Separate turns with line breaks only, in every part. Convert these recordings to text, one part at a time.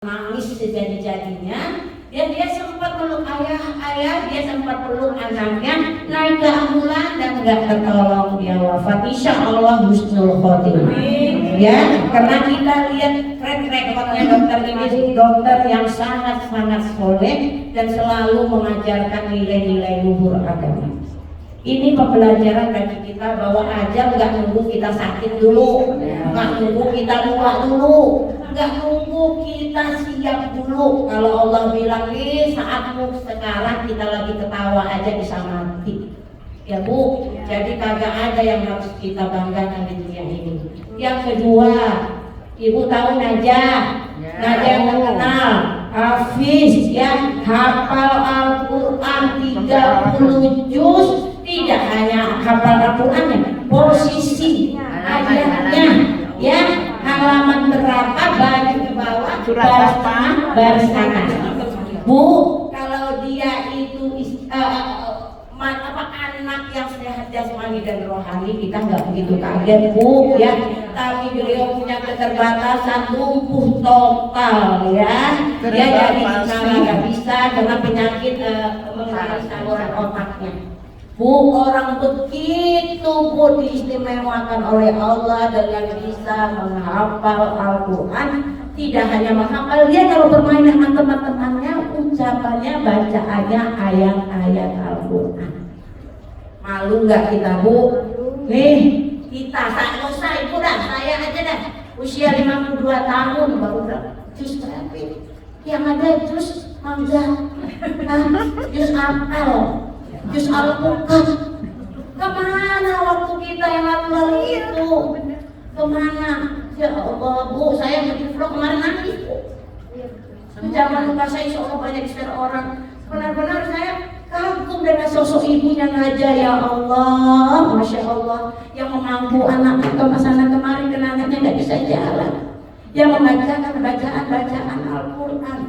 nangis sejadi-jadinya, dan dia sempat peluk ayah, dia sempat peluk anaknya, naik ke ambulan dan nggak tertolong, dia wafat. Insya Allah husnul khotimah. Ya, karena kita lihat track recordnya dokter ini, dokter yang sangat-sangat soleh dan selalu mengajarkan nilai-nilai luhur agama. Ini pembelajaran bagi kita bahwa ajal nggak nunggu kita sakit dulu, nggak nunggu kita tua dulu, nggak nunggu kita siap dulu. Kalau Allah bilang nih saatmu sekarang, kita lagi ketawa aja bisa mati. Ya Bu, jadi kagak ada yang harus kita banggakan di dunia ini. Yang kedua, Ibu tahu Najah yang terkenal, Hafiz, ya, hafal Al-Quran 30 juz. Tidak hanya hafal Al-Qurannya, posisi ayatnya, ya, halaman berapa, baris ke bawah, baris tengah, baris kanan. Bu, kalau dia itu anak yang sehat jasmani dan rohani, kita nggak begitu kaget Bu, ya. Tapi beliau punya keterbatasan lumpuh total, ya. Dia jadi bicara nggak bisa karena penyakit mengenai saluran otaknya. Bu, orang begitu Bu diistimewakan oleh Allah dengan bisa menghafal Al-Quran. Tidak hanya menghafal, dia kalau bermain dengan teman-temannya, ucapannya, bacaannya ayat-ayat Al-Quran. Malu nggak kita Bu? Nih, kita saya Ibu dah, saya aja dah, usia 52 tahun baru jus terapi. Yang ada jus mangga, jus apel, jus alpukat. Kemana waktu kita yang lalu itu? Kemana? Ya Allah Bu, saya bikin vlog kemarin nangis Bu. Zaman lupa saya insya Allah banyak share orang. Benar-benar saya kagum dengan sosok ibunya Najah, ya Allah, Masya Allah, yang memangku anak atau anak kemarin kenangannya nggak bisa jalan, yang membacakan bacaan Al-Quran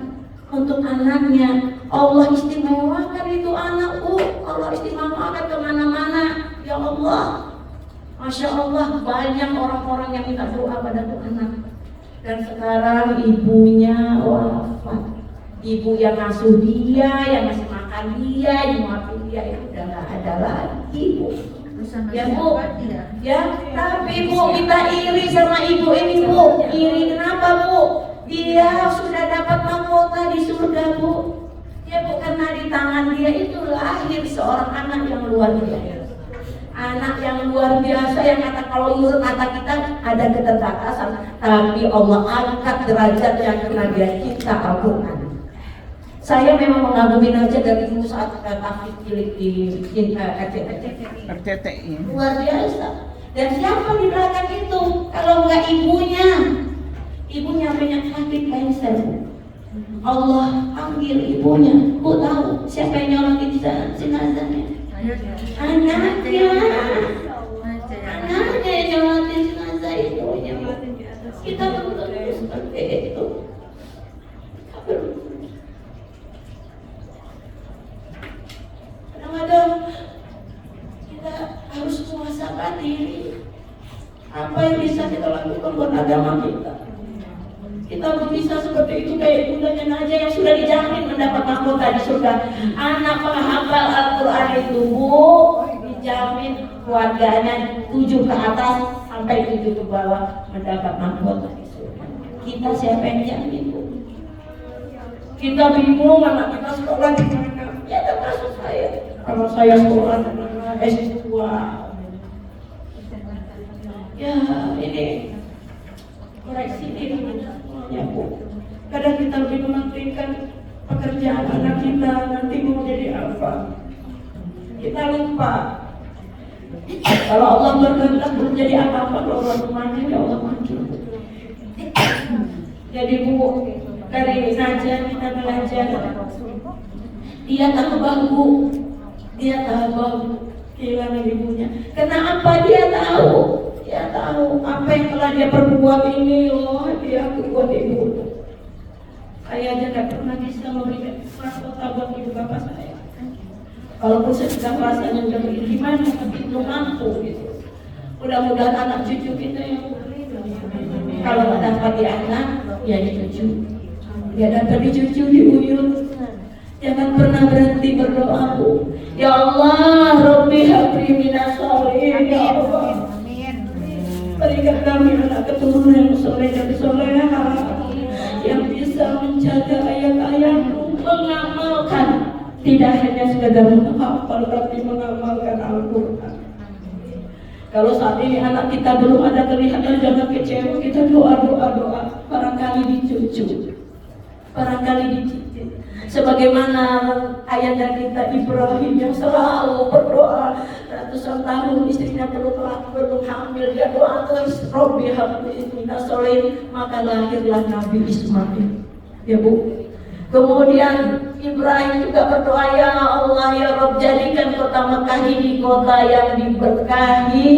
untuk anaknya. Allah istimewakan itu anak, Allah istimewakan kemana-mana, ya Allah. Masya Allah, banyak orang-orang yang minta doa pada tuh anak. Dan sekarang ibunya wafat. Ibu yang ngasuh dia, yang ngasih makan dia, yang nyuapin dia, itu udah gak ada lagi Bu. Ya Bu, ya, tapi Bu, kita iri sama ibu ini Bu. Iri kenapa Bu? Dia sudah dapat mahkota di surga Bu. Ya Bu, karena di tangan dia itu lahir seorang anak yang luar biasa. Anak yang luar biasa, yang kata kalau menurut kata kita ada keterbatasan, tapi Allah angkat derajatnya karena dia cinta Al-Quran. Saya memang mengagumi Najah dari dulu saat tahfiz cilik di RCTI. Luar biasa. Dan siapa di belakang itu? Kalau enggak ibunya. Ibunya penyakit kanker. Allah panggil ibunya. Bu tahu siapa yang nyolotin jenazahnya? Anaknya yang nyolotin jenazah ibunya. Kita betul seperti itu. Kadang-kadang kita harus muhasabah diri. Apa yang bisa kita lakukan buat agama kita? Kita bisa seperti itu kayak bundanya Najah yang sudah dijamin mendapat mahkota di surga. Anak penghafal Al-Quran itu Bu, dijamin keluarganya 7 ke atas sampai 7 ke bawah mendapat mahkota di surga. Kita siapa yang jamin Bu? Kita bingung anak kita sekolah di mana? Ya termasuk saya. Kalau saya sekolah S2, ya ini koreksi diri semuanya Bu. Kadang kita lebih mementingkan pekerjaan anak kita nanti mau jadi apa. Kita lupa kalau Allah berkehendak belum jadi apa-apa, kalau Allah maju ya Allah maju. Jadi Bu, dari Najah kita belajar. Dia tabah Bu, dia tabah kehilangan ibunya. Kenapa dia tahu? Dia tahu apa yang telah dia perbuat ini loh, dia buat ibu. Saya aja nggak pernah bisa memberikan mahkota buat ibu bapak saya. Kalaupun saya sudah rasanya udah begini gimana, tapi belum mampu gitu. Mudah-mudahan anak cucu kita yang kalau dapat di anak, ya di cucu. dia dapat dicucu, diuyun. Jangan pernah berhenti berdoa, Bu. Ya Allah, Rabbi habli minas sholihin. Ya Allah, berikan kami anak keturunan yang soleh dan soleha, yang bisa menjaga ayat-ayat-Mu, mengamalkan, tidak hanya sekedar menghafal tapi mengamalkan Al-Quran. Kalau saat ini anak kita belum ada kelihatan, jangan kecewa, kita doa. Barangkali dicucu, barangkali dicicit. Sebagaimana ayah dan kita Ibrahim yang selalu berdoa ratusan tahun, istrinya belum hamil, dia doa terus, Rabbi habli minas sholihin, maka lahirlah Nabi Ismail. Ya Bu. Kemudian Ibrahim juga berdoa, ya Allah ya Rabb, jadikan kota Mekah ini kota yang diberkahi,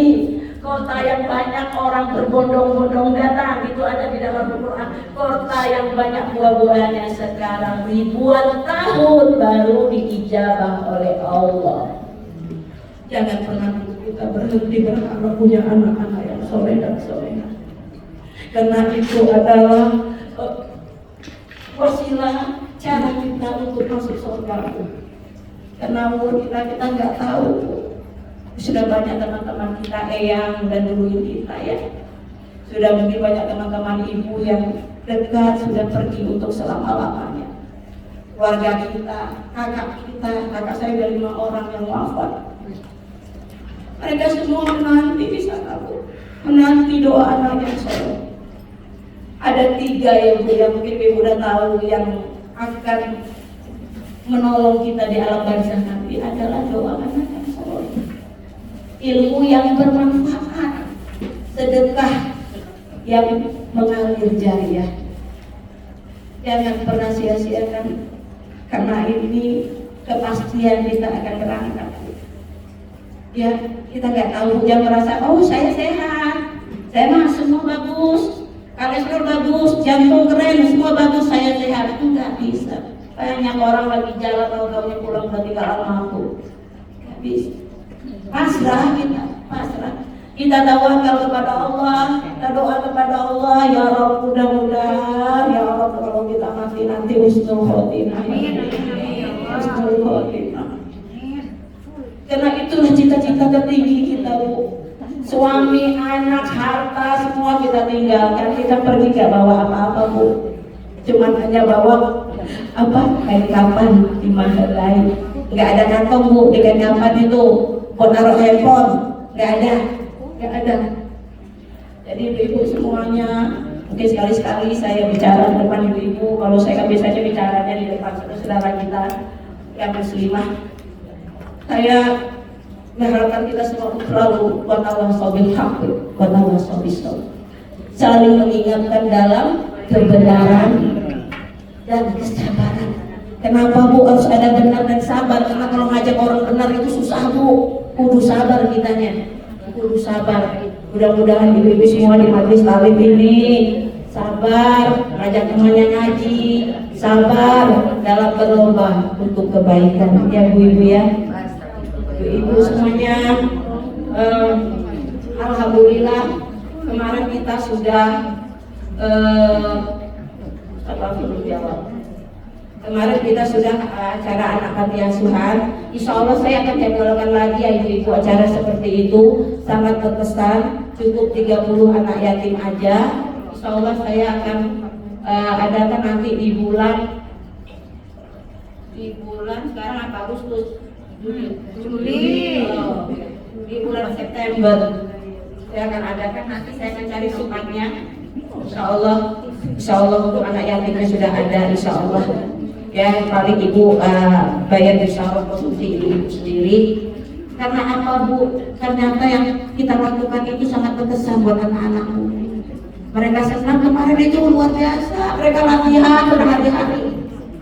kota yang banyak orang berbondong-bondong datang. Itu ada di dalam Al-Quran. Kota yang banyak buah-buahnya, sekarang ribuan tahun baru diijabah oleh Allah. Jangan pernah kita berhenti berharap punya anak-anak yang soleh dan solehah, karena itu adalah wasilah cara kita untuk masuk surga. Karena kita nggak tahu. Sudah banyak teman-teman kita eyang dan dulu kita ya, sudah mungkin banyak teman-teman ibu yang dekat sudah pergi untuk selama-lamanya. Keluarga kita, kakak saya ada 5 orang yang wafat. Mereka semua menanti di sana, Bu, menanti doa anak yang soleh. Ada 3 yang mungkin ibu udah tahu yang akan menolong kita di alam barzah nanti adalah doa anak yang soleh, ilmu yang bermanfaat, sedekah yang mengalir jariah. Jangan pernah sia-siakan, karena ini kepastian kita akan berangkat. Ya, kita nggak tahu, jangan merasa oh saya sehat, saya mah semua bagus, kolesterol bagus, jantung keren, semua bagus, saya sehat. Nggak bisa. Banyak orang lagi jalan tahu-tahunya pulang udah tinggal almarhum. Nggak bisa. Pasrah kita, pasrah. Kita tawakal kepada Allah, kita doa kepada Allah, ya Rabb, mudah-mudahan ya Rabb kalau kita mati nanti husnul khotimah. Husnul khotimah. Karena itulah cita-cita tertinggi kita, Bu. Suami, anak, harta semua kita tinggalkan. Kita pergi gak bawa apa-apa, Bu. Cuman hanya bawa apa? Kain kapan di mahelai. Gak ada kantong, Bu, di kain kapan itu buat naruh handphone. Gak ada. Jadi ibu-ibu semuanya, mungkin sekali-sekali saya bicara di depan ibu-ibu. Kalau saya kan biasanya bicaranya di depan saudara kita yang muslimah. Saya mengharapkan kita semua selalu watawasau bil haqq watawasau bis sabr, saling mengingatkan dalam kebenaran dan kesabaran. Kenapa, Bu, harus ada benar dan sabar? Karena kalau ngajak orang benar itu susah, Bu. Kudu sabar kitanya, kudu sabar. Mudah-mudahan ibu-ibu semua di majelis talim ini sabar, ngajak temannya ngaji, sabar dalam berlomba untuk kebaikan. Ya Bu, ibu ya. Ibu semuanya, alhamdulillah kemarin kita sudah kemarin kita sudah acara anak panti asuhan. Insya Allah saya akan jadwalkan lagi ya ibu-ibu acara seperti itu, sangat berkesan. Cukup 30 anak yatim aja. Insya Allah saya akan adakan nanti di bulan sekarang apa, Agustus, Juli, di bulan September saya akan adakan. Nanti saya akan cari sumpahnya. Insya Allah untuk anak yatimnya sudah ada. Insya Allah ya, paling ibu bayar bersama konsumsi ibu sendiri. Karena apa, Bu? Ternyata yang kita lakukan itu sangat berkesan buat anak-anakmu. Mereka senang kemarin itu luar biasa. Mereka latihan berhari-hari.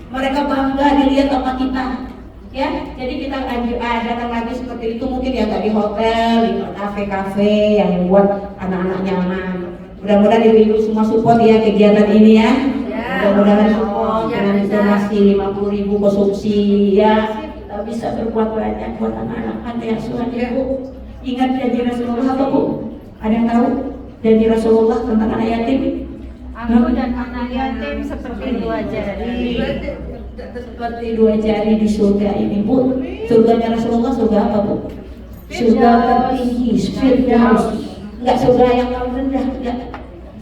Mereka bangga dilihat sama kita. Ya, jadi kita adakan lagi seperti itu, mungkin ya nggak di hotel, di kafe-kafe yang buat anak-anak nyaman. Mudah-mudahan ibu-ibu semua support ya kegiatan ini ya. Mudah-mudahan support dengan donasi 50.000 konsumsi ya. Kita bisa berbuat banyak buat anak-anak panti asuhan ya, Bu. Ingat janji Rasulullah apa, Bu? Ada yang tahu janji Rasulullah tentang anak yatim?
Aku dan anak yatim seperti dua jari.
Seperti dua jari di surga ini, Bu. Surganya Rasulullah surga apa, Bu? Surga tertinggi, Firdaus. Enggak surga yang paling rendah, enggak.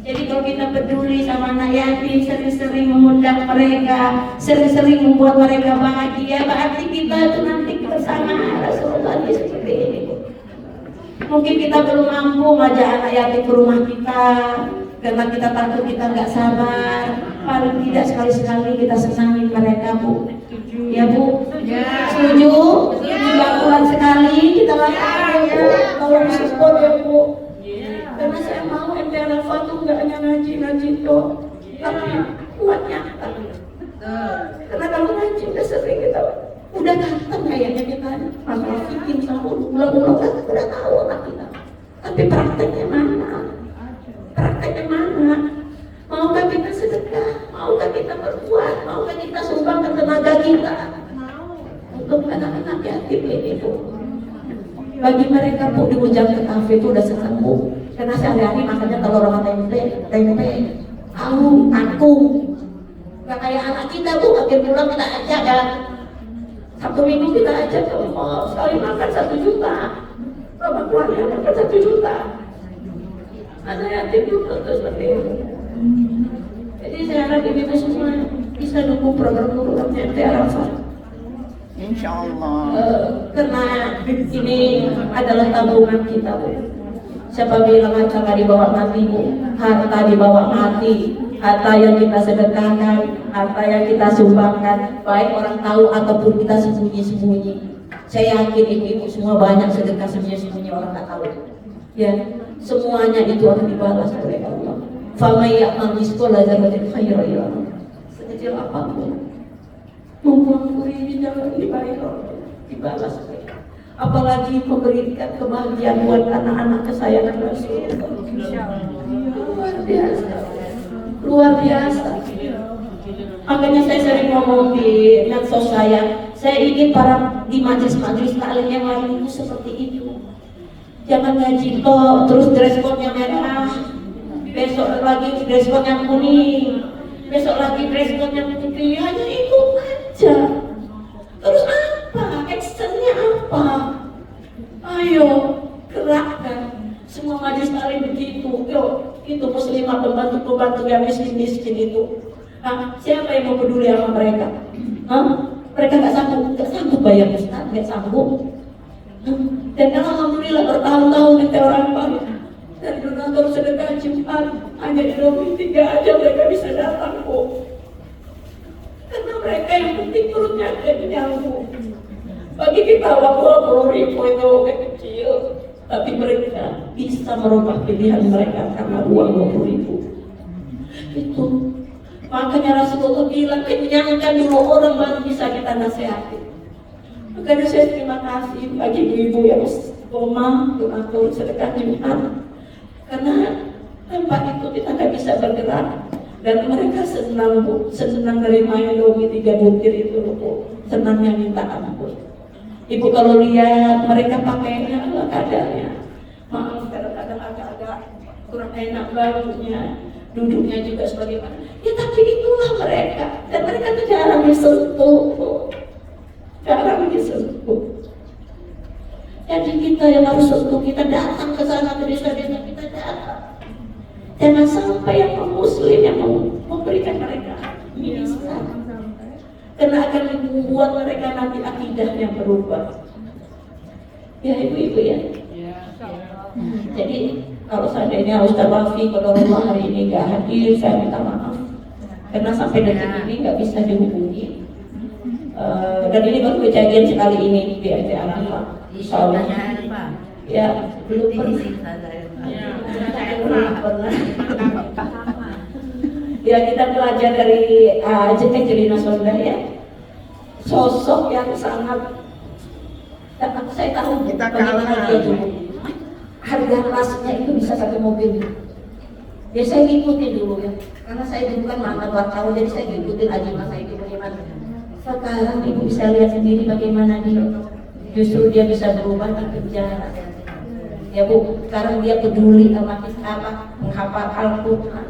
Jadi kalau kita peduli sama anak yatim, sering-sering mengundang mereka, sering-sering membuat mereka bahagia, berarti kita itu nanti bersama Rasulullah seperti ini, Bu. Mungkin kita belum mampu ngajak anak yatim ke rumah kita karena kita takut kita nggak sabar. Paling tidak sekali-sekali kita senangin mereka, Bu. Ya, Bu.
Ya.
Setuju? 3 bulan sekali kita lakukan, Bu. Tolong support ya, Bu. Karena saya mau MTR Alfa tuh nggak hanya ngaji tuh, tapi kuatnya. Karena kalau ngaji udah sering kita udah datang kayaknya kita masalah fikih sama ulang-ulang kan udah tahu lah kita. Tapi prakteknya mana? Prakteknya mana? Maukah kita sedekah? Maukah kita berbuat? Maukah kita sumbangkan tenaga kita untuk anak-anak yatim ini, Bu? Bagi mereka, Bu, di ujung ke kafe itu udah senang, Bu. Karena sehari-hari makannya telur sama tempe, aku. Gak kayak anak kita, Bu, akhir bulan kita ajak kan. Sabtu Minggu kita ajak ke mall, sekali makan 1 juta. Berapa keluarga makan 1 juta. Ada yatim juga terus seperti itu. Jadi saya harap ibu semua bisa dukung program MTR Alfa.
Insya Allah.
Karena ini adalah tabungan kita, Bu. Siapa bilang harta dibawa mati, Bu? Harta dibawa mati. Harta yang kita sedekahkan, harta yang kita sumbangkan, baik orang tahu ataupun kita sembunyi-sembunyi. Saya yakin ibu-ibu semua banyak sedekah sembunyi-sembunyi orang tak tahu. Ya, semuanya itu akan dibalas oleh Allah. Famay ya'mal mithqala dzarratin khairan yarah. Sekecil apapun membuang kuri di jalan dibalas. Apalagi memberikan kebahagiaan buat anak-anak kesayangan Rasulullah. Luar biasa. Luar biasa. Makanya saya sering ngomong di medsos saya ingin para di majelis-majelis taklim yang lain itu seperti itu. Jangan ngaji kok terus dress code-nya merah, besok lagi dress code-nya kuning, besok lagi dress code-nya putih, hanya itu aja. Terus apa? Actionnya apa? Ayo gerakkan. Semua majelis taklim begitu. Yuk, itu muslimah pembantu yang miskin itu. Nah, siapa yang mau peduli sama mereka? Mereka nggak sanggup bayar Ustaz, nggak sanggup. Dan alhamdulillah bertahun-tahun itu orang banyak. Dan donatur sedekah Jumat hanya di 23 aja mereka bisa datang, Bu. Karena mereka yang penting perutnya kenyang, Bu. Bagi kita waktu 10.000 itu kecil. Tapi mereka bisa merubah pilihan mereka karena uang 20.000 itu. Makanya Rasulullah bilang kenyangkan dulu orang baru bisa kita nasihati. Makanya saya terima kasih bagi ibu-ibu yang koma donatur sedekah Jumat, karena tanpa itu kita nggak bisa bergerak. Dan mereka senang, Bu, senang nerima Indomie 3 butir itu, Bu. Senangnya minta ampun. Ibu kalau lihat mereka pakainya ala kadarnya, maaf kadang-kadang agak-agak kurang enak bajunya, duduknya juga sebagaimana. Ya tapi itulah mereka, dan mereka tuh jarang disentuh, jarang disentuh. Jadi kita yang harus sentuh, kita datang ke sana ke desa-desa kita datang. Jangan sampai yang non-muslim yang memberikan mereka minisan. Karena akan membuat mereka nanti akidahnya berubah. Ya ibu-ibu ya. Jadi kalau seandainya Ustaz Wafi Qadarullah hari ini nggak hadir, saya minta maaf. Karena sampai detik ini nggak bisa dihubungi. Dan ini baru kejadian sekali ini di MTR Alfa. Insyaallah. Ya belum pernah. Ya kita belajar dari Jetek Jelina Sonda ya, sosok yang sangat, saya tahu bagaimana dia dulu. Harga kelasnya itu bisa pakai mobil. Ya saya ngikutin dulu ya, karena saya dulu kan mantan wartawan, jadi saya ngikutin aja masa itu bagaimana. Sekarang ibu bisa lihat sendiri bagaimana dia, justru dia bisa berubah di penjara. Ya Bu, sekarang dia peduli sama kita, menghafal Al-Quran.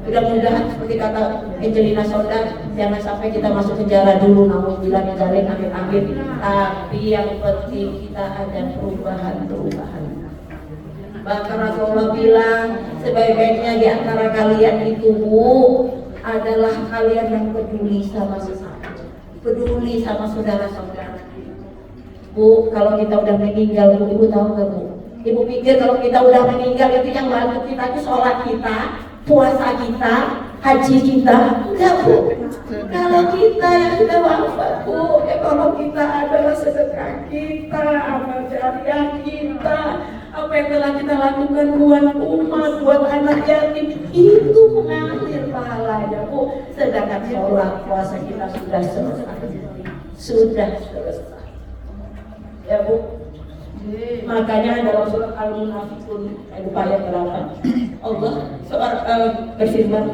Mudah-mudahan seperti kata Angelina Sondang, jangan sampai kita masuk penjara dulu, namun bila menjalin amin-amin. Tapi yang penting kita ada perubahan. Bahkan Rasulullah bilang sebaik-baiknya di antara kalian itu adalah kalian yang peduli sama sesama, peduli sama saudara-saudara. Bu, kalau kita udah meninggal, Bu, Ibu tahu nggak, Bu? Ibu pikir kalau kita udah meninggal itu yang bantu kita itu sholat kita, puasa kita, haji kita? Enggak, Bu. Kalau kita yang sudah wafat, Bu, kalau kita adalah sedekah kita, amal jariah kita, apa yang telah kita lakukan buat umat, buat anak yatim, itu mengalir pahalanya, Bu. Sedangkan sholat puasa kita sudah selesai. Ya, Bu. Makanya dalam surat Al-Munafiqun ayat berapa? Allah berfirman,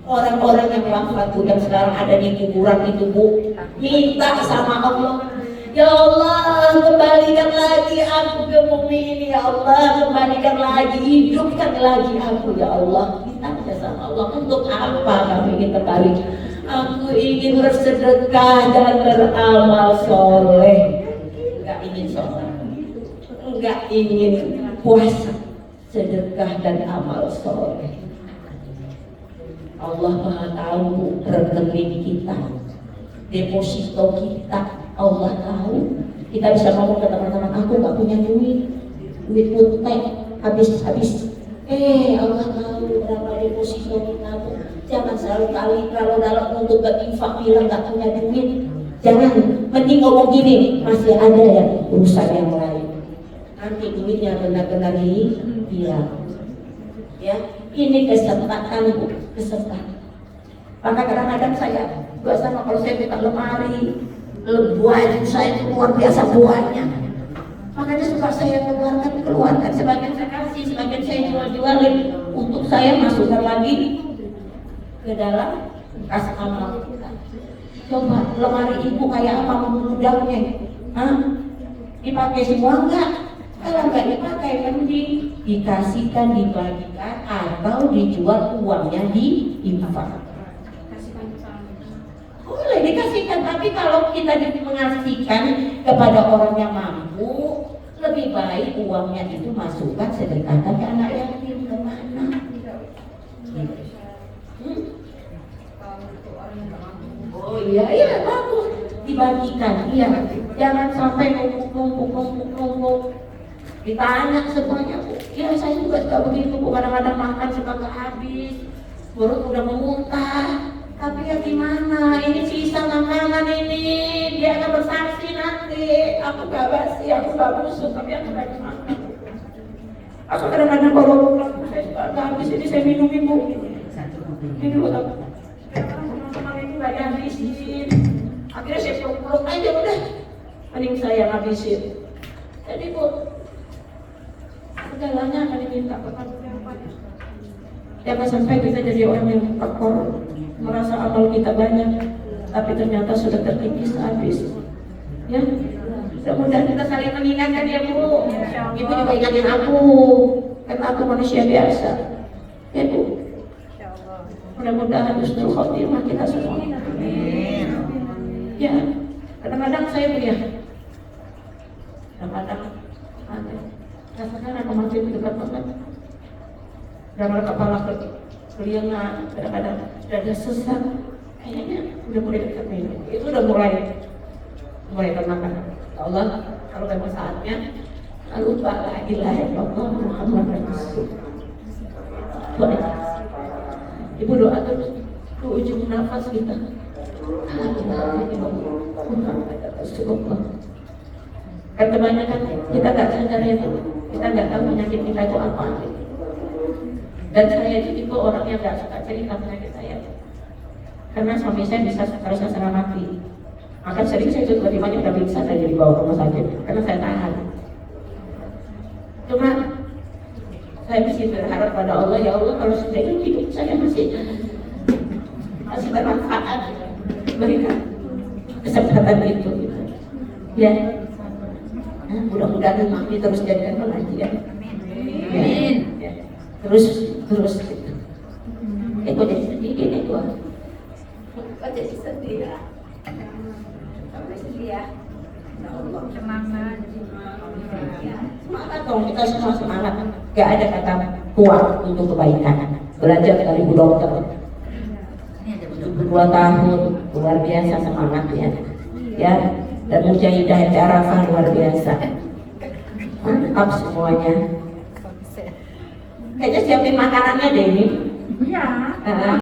orang-orang yang wafat yang sekarang ada di kuburan itu, Bu, minta sama Allah, ya Allah, kembalikan lagi aku ke bumi ini, ya Allah, kembalikan lagi, hidupkan lagi aku, ya Allah. Kita minta sama Allah, untuk apa kami ingin kembali? Aku ingin bersedekah dan beramal soleh. Enggak ingin sholat, enggak ingin puasa, sedekah dan amal soleh. Allah Maha tahu rekening kita, deposito kita, Allah tahu. Kita bisa ngomong ke teman-teman, aku nggak punya duit putek, habis. Allah tahu berapa deposito kita. Jangan selalu kali kalau dalam untuk berinfak bilang nggak punya duit. Jangan, mending ngomong gini, masih ada yang urusan yang lain. Nanti duitnya benar-benar hilang. Ya, ini kesempatan, Bu, kesempatan. Maka kadang-kadang saya sama kalau saya minta lemari, baju saya itu luar biasa buahnya. Makanya suka saya keluarkan, sebagian saya kasih, sebagian saya jual-jualin untuk saya masukkan lagi ke dalam kas amal kita. Coba lemari ibu kayak apa memudahnya? Dipakai semua enggak? Kalau enggak dipakai, mending dikasihkan, dibagikan, atau dijual uangnya diinfak. Boleh dikasihkan, tapi kalau kita mengasihkan kepada orang yang mampu, lebih baik uangnya itu masukkan sedekahkan ke anak yatim, kemana? Oh iya bagus, dibagikan, iya. Jangan sampai numpuk. Ditanya semuanya, Bu. Ya saya juga suka begitu, Bu. Kadang-kadang makan suka nggak habis, perut udah memuntah. Tapi ya gimana? Ini sisa makanan ini, dia akan bersaksi nanti. Aku nggak basi, aku nggak busuk, tapi aku nggak makan. Aku kadang-kadang kalau saya suka nggak habis ini saya minum, Bu. Ini buat apa? Nggak dihabisin, akhirnya saya peluk aja udah, mending saya ngabisin. Jadi, Bu, segalanya akan diminta kepada. Jangan sampai kita jadi orang yang takor, merasa amal kita banyak, tapi ternyata sudah terkikis habis. Ya, mudah-mudahan kita saling mengingatkan ya, Bu. Ibu juga ingatin aku, karena aku manusia biasa. Ya, Bu. Mudah-mudahan husnul khotimah kita semua. Ya, kadang-kadang saya punya, kadang-kadang rasakan aku masih dekat banget. Kadang-kadang kepala kelingan, kadang-kadang dada sesak. Kayaknya udah mulai dekat nih. Itu udah mulai tenang. Allah, kalau memang saatnya, lalu la ilaha illallah Muhammad Rasulullah. Ibu doa terus ke ujung nafas kita. Kan kebanyakan kita nggak sadar itu, kita nggak tahu penyakit kita itu apa. Dan saya itu tipe orang yang nggak suka cerita penyakit saya, karena suami saya bisa harus setengah mati. Maka sering saya itu tiba-tiba udah pingsan dan dibawa ke rumah sakit karena saya tahan. Cuma saya mesti berharap pada Allah, ya Allah kalau sudah hidup saya masih bermanfaat, berikan kesempatan itu gitu. Ya, mudah-mudahan mami terus jadikan pengajian. Amin. Ya. Terus gitu. Kok jadi sedih ya? Kamu sedih ya? Ya Allah.
Semangat.
Ya, semangat dong, kita semua semangat. Gak ada kata kuat untuk kebaikan. Belajar dari Bu Dokter. 2 tahun luar biasa semangatnya. Ya, dan Mujahidah Arafah luar biasa. Mantap semuanya. Kayaknya siapin makanannya deh ini.
Iya.